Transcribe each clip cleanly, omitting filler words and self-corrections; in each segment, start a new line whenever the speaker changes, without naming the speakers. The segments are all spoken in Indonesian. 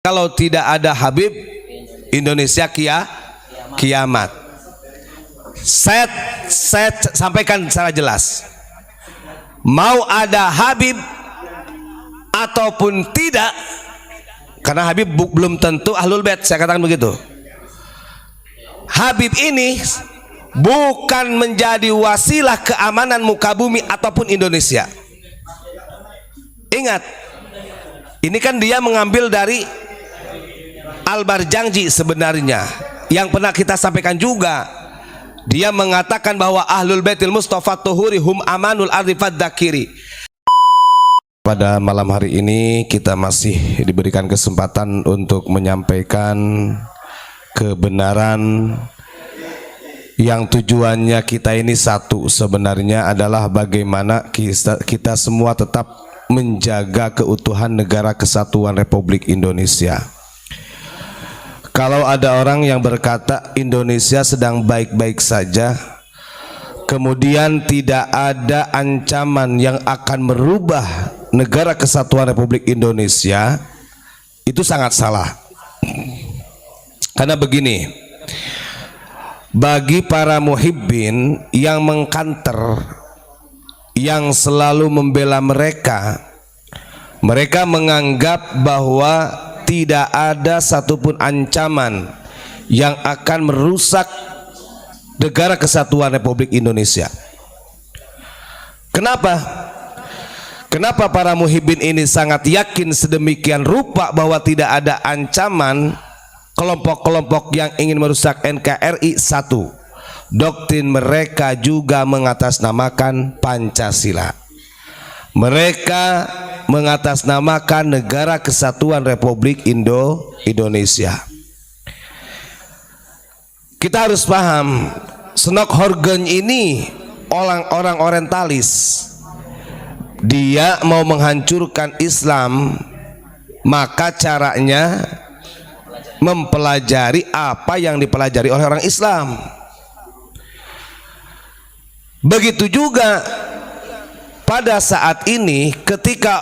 Kalau tidak ada Habib, Indonesia kiamat. Saya sampaikan secara jelas. Mau ada Habib ataupun tidak, karena Habib belum tentu Ahlul Bait, saya katakan begitu. Habib ini bukan menjadi wasilah keamanan muka bumi ataupun Indonesia. Ingat, ini kan dia mengambil dari Al-Barjangji sebenarnya, yang pernah kita sampaikan juga. Dia mengatakan bahwa Ahlul Baitil Mustafa Tuhuri hum amanul ardi fadzakiri. Pada malam hari ini kita masih diberikan kesempatan untuk menyampaikan kebenaran yang tujuannya kita ini satu, sebenarnya adalah bagaimana kita semua tetap menjaga keutuhan negara kesatuan Republik Indonesia. Kalau ada orang yang berkata Indonesia sedang baik-baik saja, kemudian tidak ada ancaman yang akan merubah negara kesatuan Republik Indonesia, itu sangat salah. Karena begini, bagi para muhibbin yang mengkanter, yang selalu membela mereka menganggap bahwa tidak ada satupun ancaman yang akan merusak negara kesatuan Republik Indonesia. Kenapa? Kenapa para muhibbin ini sangat yakin sedemikian rupa bahwa tidak ada ancaman kelompok-kelompok yang ingin merusak NKRI? Satu, doktrin mereka juga mengatasnamakan Pancasila. Mereka mengatasnamakan negara kesatuan Republik Indonesia. Kita harus paham, Snok-Horgen ini orang orientalis. Dia mau menghancurkan Islam, maka caranya mempelajari apa yang dipelajari oleh orang Islam. Begitu juga pada saat ini, ketika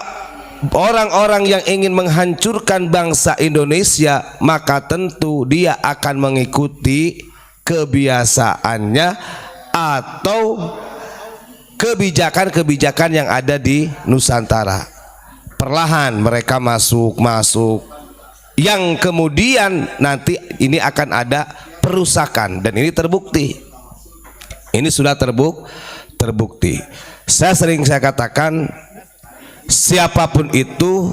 orang-orang yang ingin menghancurkan bangsa Indonesia, maka tentu dia akan mengikuti kebiasaannya atau kebijakan-kebijakan yang ada di Nusantara. Perlahan mereka masuk, yang kemudian nanti ini akan ada perusakan, dan ini terbukti. Ini sudah terbukti. Saya katakan, siapapun itu,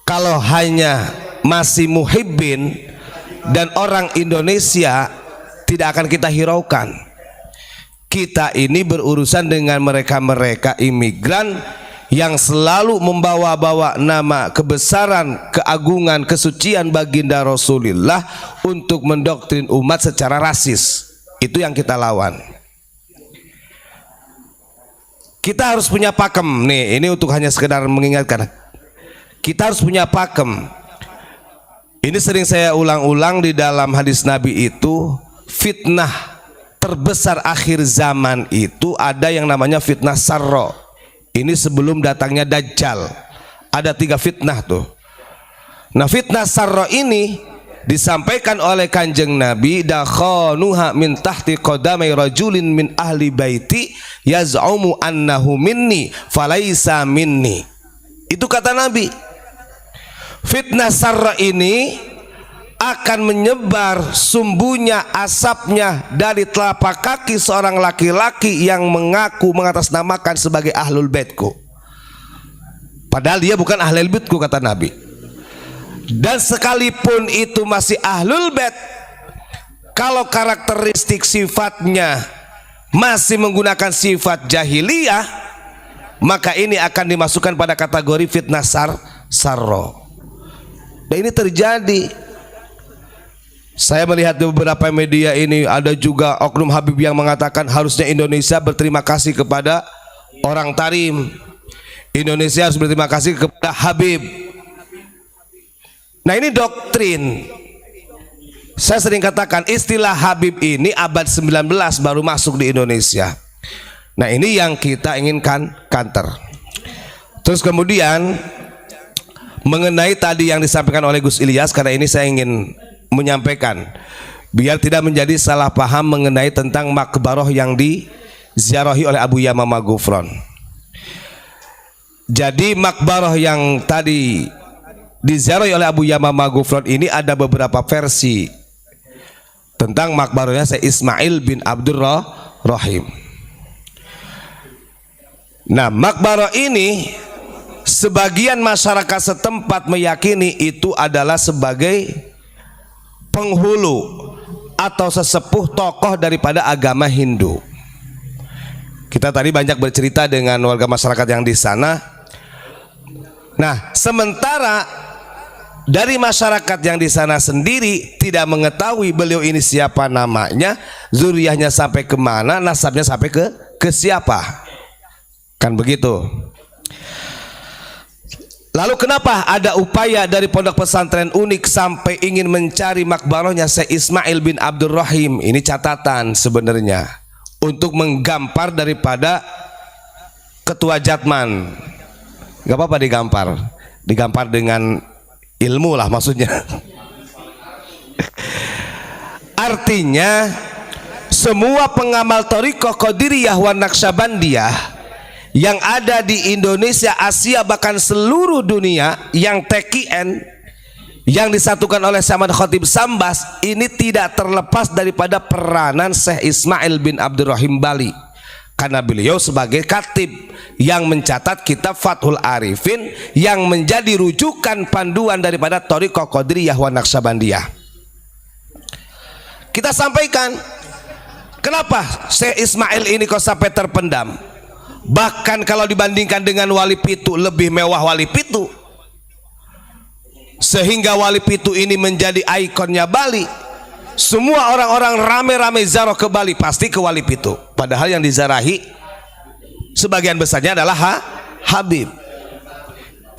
kalau hanya masih muhibbin dan orang Indonesia, tidak akan kita hiraukan. Kita ini berurusan dengan mereka-mereka imigran yang selalu membawa-bawa nama kebesaran, keagungan, kesucian baginda Rasulullah untuk mendoktrin umat secara rasis. Itu yang kita lawan. Kita harus punya pakem nih, ini untuk hanya sekedar mengingatkan. Kita harus punya pakem. Ini sering saya ulang-ulang di dalam hadis Nabi itu, fitnah terbesar akhir zaman itu ada yang namanya fitnah sarro. Ini sebelum datangnya Dajjal. Ada 3 fitnah tuh. Nah, fitnah sarro ini disampaikan oleh Kanjeng Nabi, dakhanuha min tahti qadamai rajulin min ahli baiti yaz'umu annahu minni falaisa minni. Itu kata Nabi. Fitnah sarra ini akan menyebar sumbunya, asapnya dari telapak kaki seorang laki-laki yang mengaku mengatasnamakan sebagai ahlul baitku, padahal dia bukan ahlul baitku, kata Nabi. Dan sekalipun itu masih ahlul bait, kalau karakteristik sifatnya masih menggunakan sifat jahiliyah, maka ini akan dimasukkan pada kategori fitnah sarro. Dan ini terjadi. Saya melihat di beberapa media ini ada juga oknum Habib yang mengatakan harusnya Indonesia berterima kasih kepada orang Tarim. Indonesia harus berterima kasih kepada Habib. Nah, ini doktrin. Saya sering katakan istilah Habib ini abad 19 baru masuk di Indonesia. Nah, ini yang kita inginkan counter. Terus kemudian mengenai tadi yang disampaikan oleh Gus Ilyas, karena ini saya ingin menyampaikan biar tidak menjadi salah paham mengenai tentang makbaroh yang diziarahi oleh Abu Yamamah Ghufron. Jadi makbaroh yang tadi diziarahi oleh Abu Yamamah Ghufron ini ada beberapa versi tentang makbarohnya Syekh Ismail bin Abdurrahim. Nah, makbaroh ini sebagian masyarakat setempat meyakini itu adalah sebagai penghulu atau sesepuh tokoh daripada agama Hindu. Kita tadi banyak bercerita dengan warga masyarakat yang di sana. Nah, sementara dari masyarakat yang di sana sendiri tidak mengetahui beliau ini siapa namanya, zuriyahnya sampai kemana, nasabnya sampai ke siapa. Kan begitu. Lalu kenapa ada upaya dari pondok pesantren Unik sampai ingin mencari makbarohnya Syekh Ismail bin Abdurrahim? Ini catatan sebenarnya untuk menggampar daripada ketua Jatman. Gak apa-apa digampar dengan ilmu lah maksudnya. Artinya semua pengamal thariqah Qadiriyah wa Naqsyabandiyah yang ada di Indonesia, Asia, bahkan seluruh dunia yang TKN yang disatukan oleh Syamad Khatib Sambas ini tidak terlepas daripada peranan Syekh Ismail bin Abdurrahim Bali, karena beliau sebagai khatib yang mencatat kitab Fathul Arifin yang menjadi rujukan panduan daripada thariqah Qadiriyah wa Naqsyabandiyah. Kita sampaikan kenapa Syekh Ismail ini kok sampai terpendam. Bahkan kalau dibandingkan dengan Wali Pitu, lebih mewah Wali Pitu, sehingga Wali Pitu ini menjadi ikonnya Bali. Semua orang-orang rame-rame ziarah ke Bali pasti ke Wali Pitu, padahal yang dizarahi sebagian besarnya adalah Habib.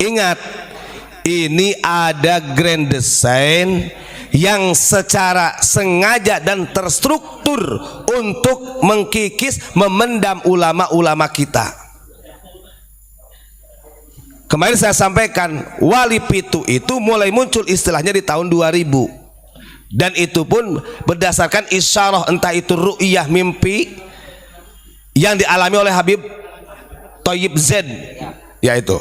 Ingat, ini ada grand design yang secara sengaja dan terstruktur untuk mengkikis, memendam ulama-ulama kita. Kemarin saya sampaikan, Wali Pitu itu mulai muncul istilahnya di tahun 2000, dan itu pun berdasarkan isyarah, entah itu ru'iyah, mimpi yang dialami oleh Habib Thayyib Z, yaitu.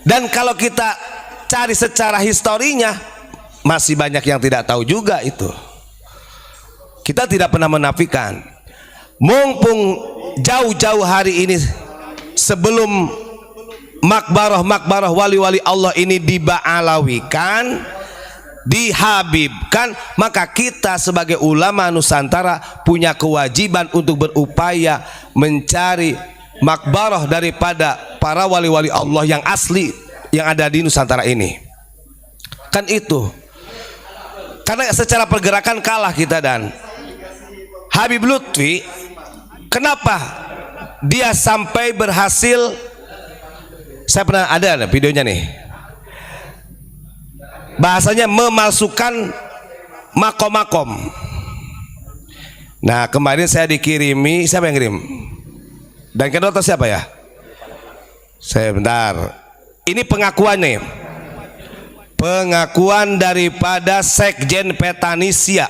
Dan kalau kita cari secara historinya, masih banyak yang tidak tahu juga itu. Kita tidak pernah menafikan. Mumpung jauh-jauh hari ini sebelum makbaroh wali-wali Allah ini diba'alawikan, dihabibkan, maka kita sebagai ulama Nusantara punya kewajiban untuk berupaya mencari makbaroh daripada para wali-wali Allah yang asli yang ada di Nusantara ini. Kan itu. Karena secara pergerakan kalah kita. Dan Habib Lutfi, kenapa dia sampai berhasil? Saya pernah ada videonya nih, bahasanya memalsukan makom-makom. Nah, kemarin saya dikirimi, siapa yang kirim? Dan kedua atau siapa ya? Saya bentar. Ini pengakuannya. Pengakuan daripada Sekjen Petanisia.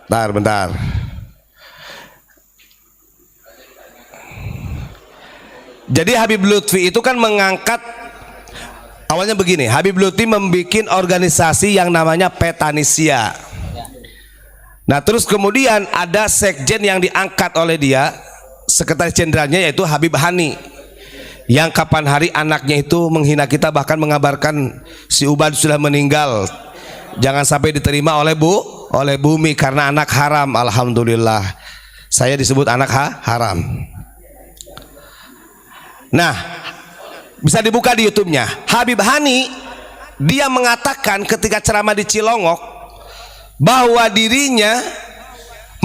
Bentar. Jadi Habib Lutfi itu kan mengangkat, awalnya begini, Habib Lutfi membuat organisasi yang namanya Petanisia. Nah, terus kemudian ada sekjen yang diangkat oleh dia, sekretaris jenderalnya, yaitu Habib Hani, yang kapan hari anaknya itu menghina kita, bahkan mengabarkan si Ubad sudah meninggal, jangan sampai diterima oleh bumi karena anak haram. Alhamdulillah saya disebut anak haram. Nah, bisa dibuka di YouTube-nya. Habib Hani, dia mengatakan ketika ceramah di Cilongok bahwa dirinya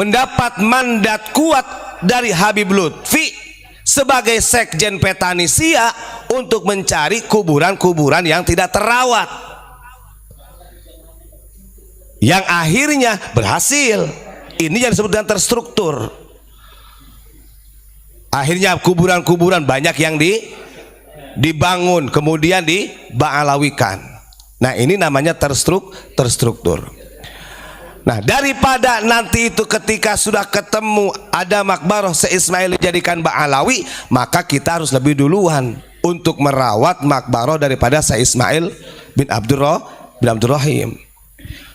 mendapat mandat kuat dari Habib Lutfi sebagai sekjen Petanisia untuk mencari kuburan-kuburan yang tidak terawat, yang akhirnya berhasil. Ini yang disebut dengan terstruktur. Akhirnya kuburan-kuburan banyak yang dibangun, kemudian diba'alawikan. Nah, ini namanya terstruktur. Nah, daripada nanti itu ketika sudah ketemu ada makbaroh se-Ismail dijadikan Ba'alawi, maka kita harus lebih duluan untuk merawat makbaroh daripada se-Ismail bin Abdurrahim.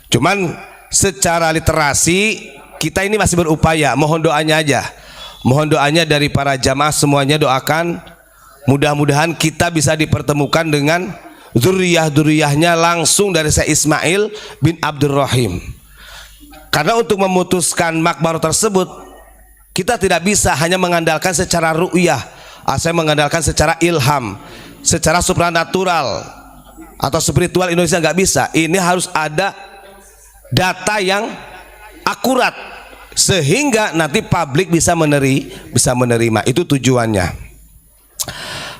Cuman secara literasi kita ini masih berupaya, mohon doanya aja. Mohon doanya dari para jamaah semuanya, doakan mudah-mudahan kita bisa dipertemukan dengan zuriyah-zuriyahnya langsung dari se-Ismail bin Abdurrahim. Karena untuk memutuskan makbaroh tersebut kita tidak bisa hanya mengandalkan secara ru'yah, saya mengandalkan secara ilham, secara supranatural atau spiritual Indonesia, nggak bisa. Ini harus ada data yang akurat sehingga nanti publik bisa menerima. Itu tujuannya.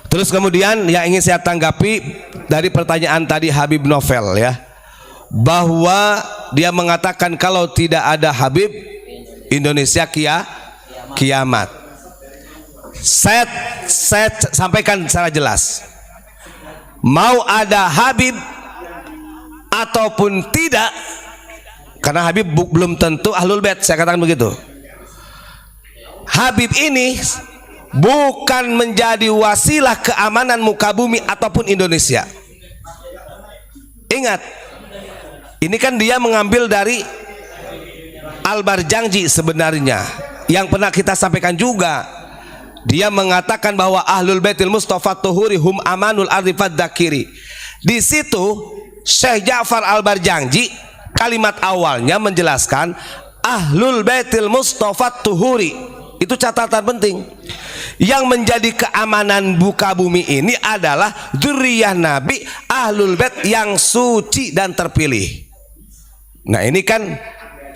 Terus kemudian yang ingin saya tanggapi dari pertanyaan tadi Habib Novel ya, bahwa dia mengatakan kalau tidak ada Habib Indonesia kiamat. Saya sampaikan secara jelas, mau ada Habib ataupun tidak, karena Habib belum tentu Ahlul Bait, saya katakan begitu. Habib ini bukan menjadi wasilah keamanan muka bumi ataupun Indonesia. Ingat, ini kan dia mengambil dari Al-Barjangji sebenarnya, yang pernah kita sampaikan juga. Dia mengatakan bahwa Ahlul Baitil Mustafa Tuhuri hum amanul ardi fadzakiri. Di situ Syekh Ja'far Al-Barjangji kalimat awalnya menjelaskan Ahlul Baitil Mustafa Tuhuri. Itu catatan penting. Yang menjadi keamanan buka bumi ini adalah dzurriyyah Nabi Ahlul Bait yang suci dan terpilih. Nah, ini kan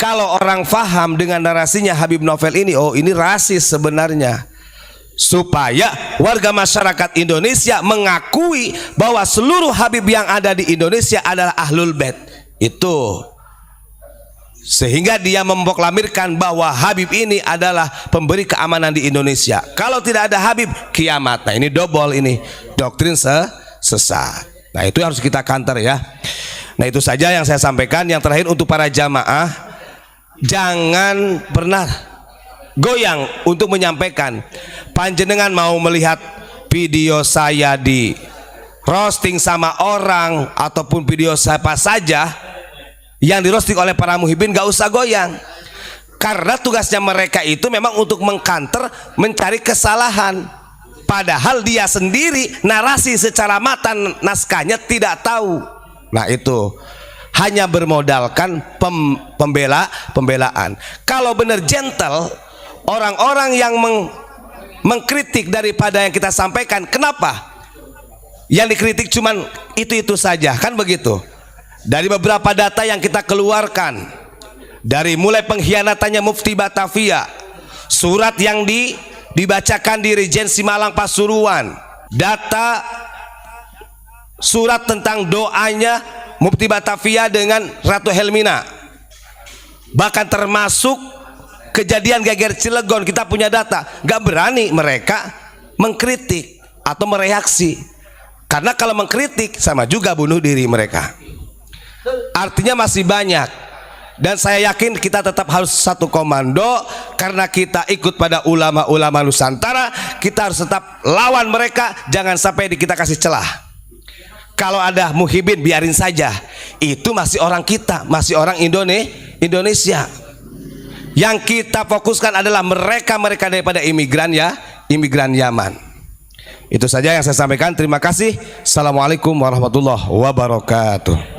kalau orang faham dengan narasinya Habib Novel ini, oh ini rasis sebenarnya, supaya warga masyarakat Indonesia mengakui bahwa seluruh Habib yang ada di Indonesia adalah Ahlul Bait. Itu sehingga dia memproklamirkan bahwa Habib ini adalah pemberi keamanan di Indonesia. Kalau tidak ada Habib, kiamat. Nah, ini double, ini doktrin sesat. Nah, itu harus kita counter ya. Nah, itu saja yang saya sampaikan. Yang terakhir untuk para jamaah, jangan pernah goyang untuk menyampaikan. Panjenengan mau melihat video saya di roasting sama orang ataupun video siapa saja yang di roasting oleh para muhibin, gak usah goyang. Karena tugasnya mereka itu memang untuk mengkanter, mencari kesalahan. Padahal dia sendiri narasi secara matan naskahnya tidak tahu. Nah, itu hanya bermodalkan pembelaan. Kalau benar gentle, orang-orang yang mengkritik daripada yang kita sampaikan, kenapa? Yang dikritik cuman itu saja, kan begitu. Dari beberapa data yang kita keluarkan, dari mulai pengkhianatannya Mufti Batavia, surat yang dibacakan di Regensi Malang Pasuruan, data surat tentang doanya Mufti Batavia dengan Ratu Helmina, bahkan termasuk kejadian geger Cilegon, kita punya data. Gak berani mereka mengkritik atau mereaksi, karena kalau mengkritik sama juga bunuh diri mereka. Artinya masih banyak, dan saya yakin kita tetap harus satu komando, karena kita ikut pada ulama-ulama Nusantara. Kita harus tetap lawan mereka, jangan sampai kita kasih celah. Kalau ada muhibin biarin saja, itu masih orang kita, masih orang Indonesia. Yang kita fokuskan adalah mereka daripada imigran ya, imigran Yaman. Itu saja yang saya sampaikan. Terima kasih. Assalamualaikum warahmatullahi wabarakatuh.